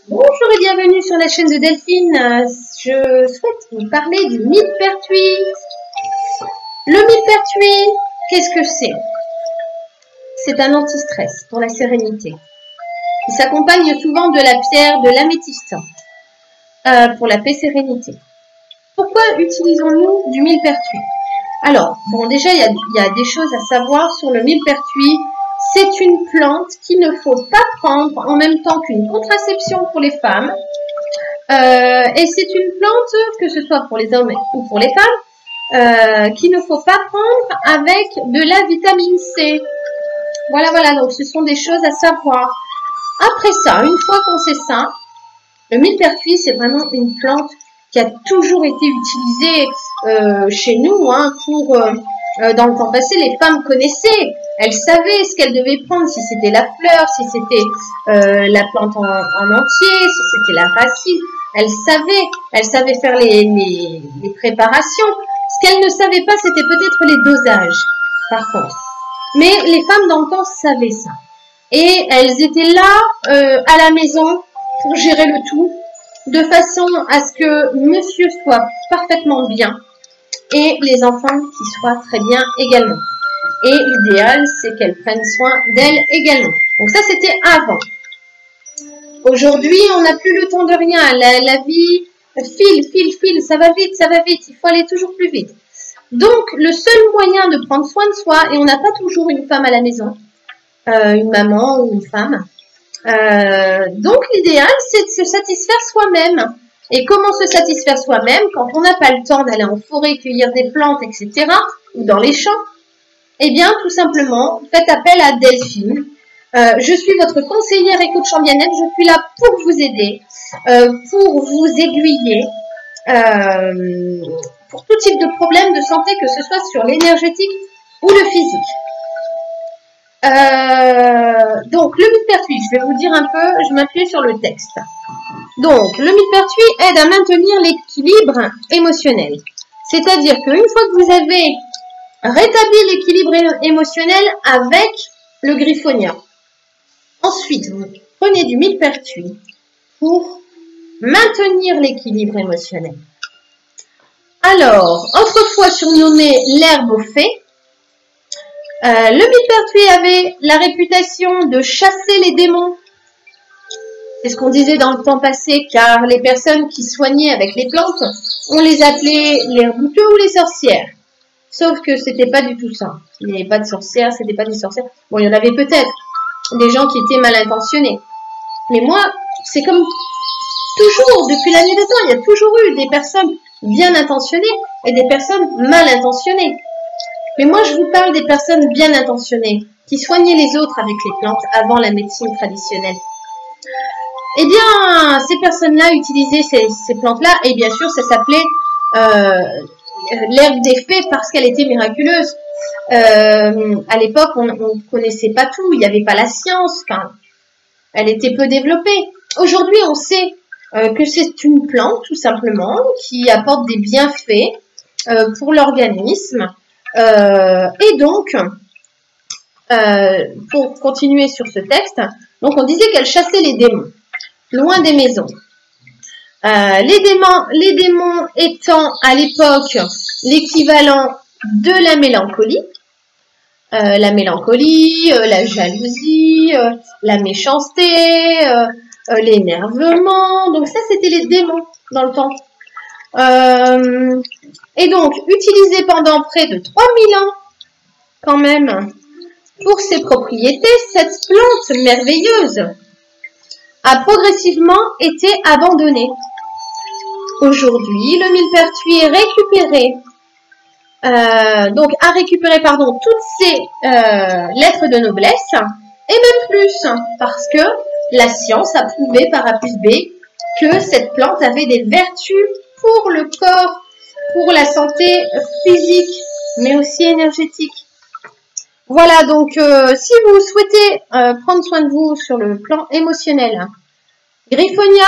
Bonjour et bienvenue sur la chaîne de Delphine. Je souhaite vous parler du millepertuis. Le millepertuis, qu'est-ce que c'est? C'est un anti-stress pour la sérénité. Il s'accompagne souvent de la pierre de l'améthyste pour la paix sérénité. Pourquoi utilisons-nous du millepertuis? Alors, bon, déjà, il y a des choses à savoir sur le millepertuis. C'est une plante qu'il ne faut pas prendre en même temps qu'une contraception pour les femmes. Et c'est une plante, que ce soit pour les hommes ou pour les femmes, qu'il ne faut pas prendre avec de la vitamine C. Voilà, donc ce sont des choses à savoir. Après ça, une fois qu'on sait ça, le millepertuis, c'est vraiment une plante qui a toujours été utilisée chez nous, dans le temps passé, les femmes connaissaient, elles savaient ce qu'elles devaient prendre, si c'était la fleur, si c'était la plante en entier, si c'était la racine. Elles savaient faire les préparations. Ce qu'elles ne savaient pas, c'était peut-être les dosages, par contre. Mais les femmes dans le temps savaient ça. Et elles étaient là, à la maison, pour gérer le tout, de façon à ce que monsieur soit parfaitement bien et les enfants qui soient très bien également. Et l'idéal, c'est qu'elles prennent soin d'elles également. Donc ça, c'était avant. Aujourd'hui, on n'a plus le temps de rien. La vie file, ça va vite. Il faut aller toujours plus vite. Donc, le seul moyen de prendre soin de soi, et on n'a pas toujours une femme à la maison, une maman ou une femme. Donc, l'idéal, c'est de se satisfaire soi-même. Et comment se satisfaire soi-même quand on n'a pas le temps d'aller en forêt cueillir des plantes, etc., ou dans les champs? Eh bien, tout simplement, faites appel à Delphine. Je suis votre conseillère et coach en bien-être. Je suis là pour vous aider, pour vous aiguiller, pour tout type de problème de santé, que ce soit sur l'énergétique ou le physique. Donc, le millepertuis, je vais vous dire un peu, je m'appuie sur le texte. Donc, le millepertuis aide à maintenir l'équilibre émotionnel. C'est-à-dire qu'une fois que vous avez rétabli l'équilibre émotionnel avec le griffonia, ensuite, vous prenez du millepertuis pour maintenir l'équilibre émotionnel. Alors, autrefois surnommé l'herbe aux fées, le millepertuis avait la réputation de chasser les démons. C'est ce qu'on disait dans le temps passé, car les personnes qui soignaient avec les plantes, on les appelait les bouteux ou les sorcières. Sauf que c'était pas du tout ça. Il n'y avait pas de sorcières, c'était pas des sorcières. Bon, il y en avait peut-être des gens qui étaient mal intentionnés. Mais moi, c'est comme toujours, depuis la nuit des temps, il y a toujours eu des personnes bien intentionnées et des personnes mal intentionnées. Mais moi, je vous parle des personnes bien intentionnées, qui soignaient les autres avec les plantes avant la médecine traditionnelle. Eh bien, ces personnes-là utilisaient ces plantes-là, et bien sûr, ça s'appelait l'herbe des fées parce qu'elle était miraculeuse. À l'époque, on ne connaissait pas tout, il n'y avait pas la science, elle était peu développée. Aujourd'hui, on sait que c'est une plante, tout simplement, qui apporte des bienfaits pour l'organisme. Et donc, pour continuer sur ce texte, donc on disait qu'elle chassait les démons, loin des maisons. Les démons étant à l'époque l'équivalent de la mélancolie, la jalousie, la méchanceté, l'énervement. Donc ça, c'était les démons dans le temps. Et donc, utilisée pendant près de 3000 ans, quand même, pour ses propriétés, cette plante merveilleuse a progressivement été abandonnée. Aujourd'hui, le millepertuis est récupéré, a récupéré toutes ses lettres de noblesse, et même plus, parce que la science a prouvé par A plus B que cette plante avait des vertus pour le corps, pour la santé physique, mais aussi énergétique. Voilà, donc si vous souhaitez prendre soin de vous sur le plan émotionnel, griffonia,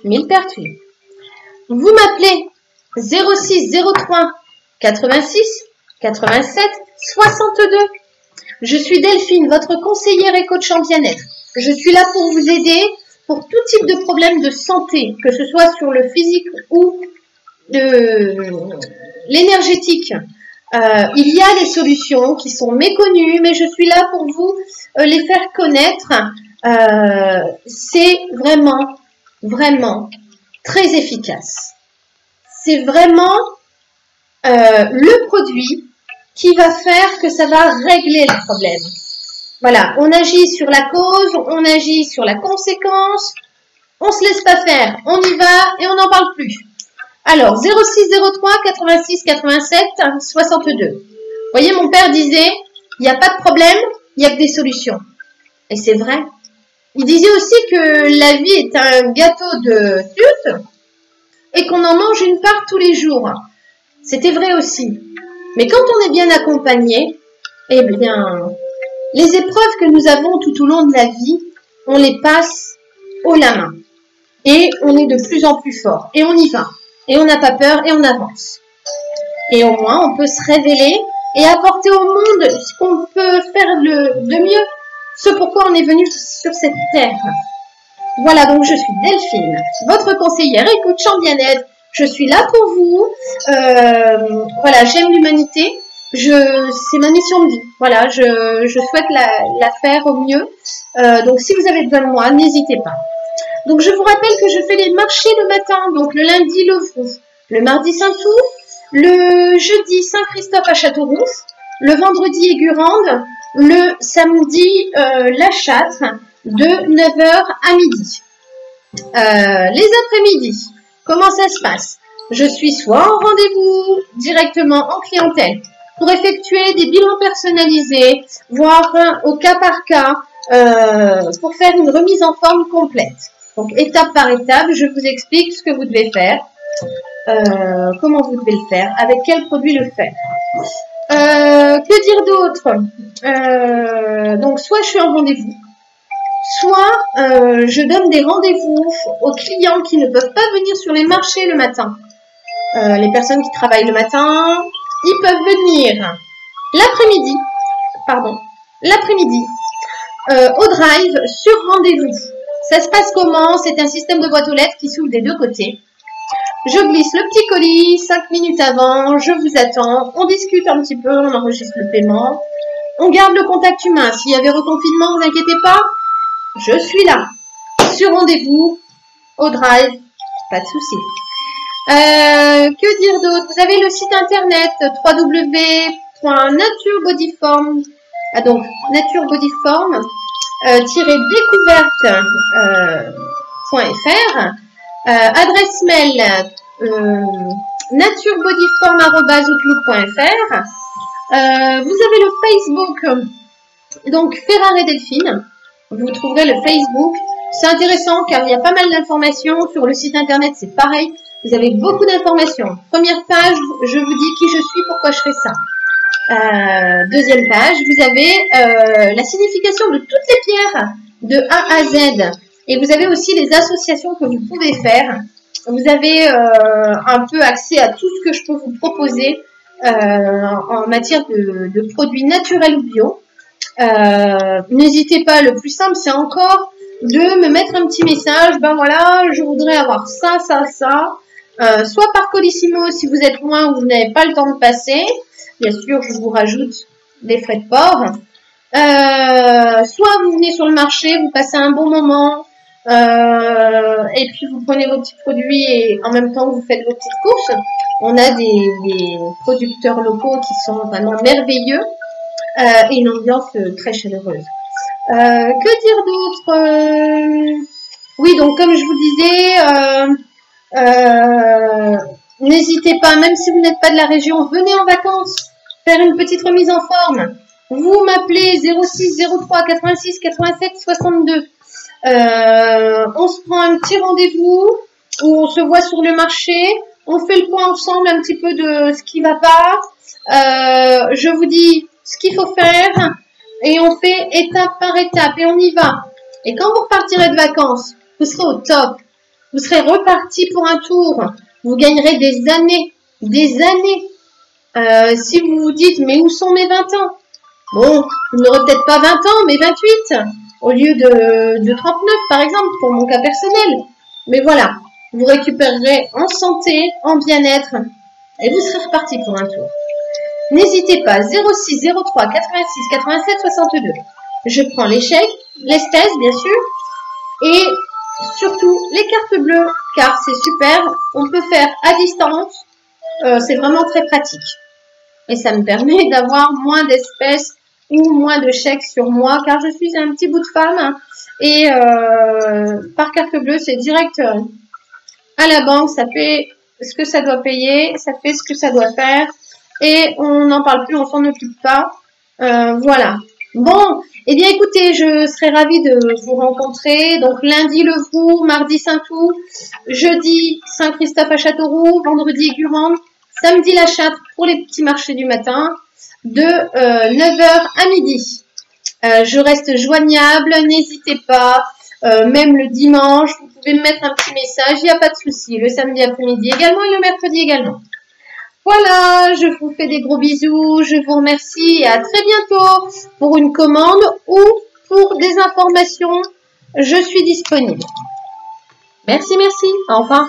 millepertuis. Vous m'appelez 06 03 86 87 62. Je suis Delphine, votre conseillère et coach en bien-être. Je suis là pour vous aider, pour tout type de problème de santé, que ce soit sur le physique ou l'énergétique. Il y a des solutions qui sont méconnues, mais je suis là pour vous les faire connaître. C'est vraiment, vraiment très efficace. C'est vraiment le produit qui va faire que ça va régler le problème. Voilà, on agit sur la cause, on agit sur la conséquence, on se laisse pas faire, on y va et on n'en parle plus. Alors, 0603 86 87 62. Vous voyez, mon père disait, il n'y a pas de problème, il n'y a que des solutions. Et c'est vrai. Il disait aussi que la vie est un gâteau de sucre et qu'on en mange une part tous les jours. C'était vrai aussi. Mais quand on est bien accompagné, eh bien, les épreuves que nous avons tout au long de la vie, on les passe haut la main. Et on est de plus en plus fort. Et on y va. Et on n'a pas peur et on avance. Et au moins, on peut se révéler et apporter au monde ce qu'on peut faire de mieux. Ce pourquoi on est venu sur cette terre. Voilà, donc je suis Delphine, votre conseillère écoute chant bien-être. Je suis là pour vous. Voilà, j'aime l'humanité. C'est ma mission de vie. Voilà, je souhaite la faire au mieux. Donc, si vous avez besoin de moi, n'hésitez pas. Donc, je vous rappelle que je fais les marchés le matin. Donc, le lundi, Levroux. Le mardi, Saint-Ouf. Le jeudi, Saint-Christophe à Châteauroux. Le vendredi, Aigurande. Le samedi, La Châtre. De 9h à midi. Les après-midi, comment ça se passe? Je suis soit en rendez-vous directement en clientèle pour effectuer des bilans personnalisés, voire au cas par cas, pour faire une remise en forme complète. Donc, étape par étape, je vous explique ce que vous devez faire, comment vous devez le faire, avec quel produit le faire. Que dire d'autre? Donc, soit je suis en rendez-vous, soit je donne des rendez-vous aux clients qui ne peuvent pas venir sur les marchés le matin. Les personnes qui travaillent le matin, ils peuvent venir l'après-midi, au drive sur rendez-vous. Ça se passe comment? C'est un système de boîte aux lettres qui s'ouvre des deux côtés. Je glisse le petit colis 5 minutes avant, je vous attends, on discute un petit peu, on enregistre le paiement, on garde le contact humain. S'il y avait reconfinement, vous inquiétez pas, je suis là, sur rendez-vous, au drive, pas de souci. Que dire d'autre? Vous avez le site internet www.naturebodyform, donc naturebodyform-découverte.fr, adresse mail naturebodyform@outlook.fr. Vous avez le Facebook, donc Ferrare Delphine. Vous trouverez le Facebook. C'est intéressant car il y a pas mal d'informations. Sur le site internet, c'est pareil. Vous avez beaucoup d'informations. Première page, je vous dis qui je suis, pourquoi je fais ça. Deuxième page, vous avez la signification de toutes les pierres de A à Z. Et vous avez aussi les associations que vous pouvez faire. Vous avez un peu accès à tout ce que je peux vous proposer en matière de produits naturels ou bio. N'hésitez pas, le plus simple, c'est encore de me mettre un petit message. Ben voilà, je voudrais avoir ça, ça, ça. Soit par Colissimo si vous êtes loin ou vous n'avez pas le temps de passer. Bien sûr, je vous rajoute des frais de port. Soit vous venez sur le marché, vous passez un bon moment et puis vous prenez vos petits produits et en même temps vous faites vos petites courses. On a des producteurs locaux qui sont vraiment merveilleux et une ambiance très chaleureuse. Que dire d'autre? Oui, donc comme je vous disais, n'hésitez pas, même si vous n'êtes pas de la région, venez en vacances, faire une petite remise en forme. Vous m'appelez 06 03 86 87 62. On se prend un petit rendez-vous où on se voit sur le marché. On fait le point ensemble un petit peu de ce qui va pas. Je vous dis ce qu'il faut faire et on fait étape par étape et on y va. Et quand vous repartirez de vacances, vous serez au top. Vous serez reparti pour un tour. Vous gagnerez des années. Des années. Si vous vous dites, mais où sont mes 20 ans? Bon, vous n'aurez peut-être pas 20 ans, mais 28. au lieu de 39 par exemple pour mon cas personnel. Mais voilà, vous récupérerez en santé, en bien-être et vous serez reparti pour un tour. N'hésitez pas, 06 03 86 87 62. Je prends l'échec, l'esthèse bien sûr, et surtout les cartes bleues, car c'est super, on peut faire à distance, c'est vraiment très pratique. Et ça me permet d'avoir moins d'espèces ou moins de chèques sur moi, car je suis un petit bout de femme, et par carte bleue, c'est direct à la banque, ça fait ce que ça doit payer, ça fait ce que ça doit faire, et on n'en parle plus, on s'en occupe pas. Voilà. Bon, eh bien écoutez, je serais ravie de vous rencontrer. Donc lundi le Vrou, mardi Saint-Ouen, jeudi Saint-Christophe à Châteauroux, vendredi Gurande, samedi La Châtre pour les petits marchés du matin, de 9h à midi. Je reste joignable, n'hésitez pas, même le dimanche, vous pouvez me mettre un petit message, il n'y a pas de souci. Le samedi après-midi également et le mercredi également. Voilà, je vous fais des gros bisous, je vous remercie et à très bientôt pour une commande ou pour des informations. Je suis disponible. Merci, merci. Au revoir.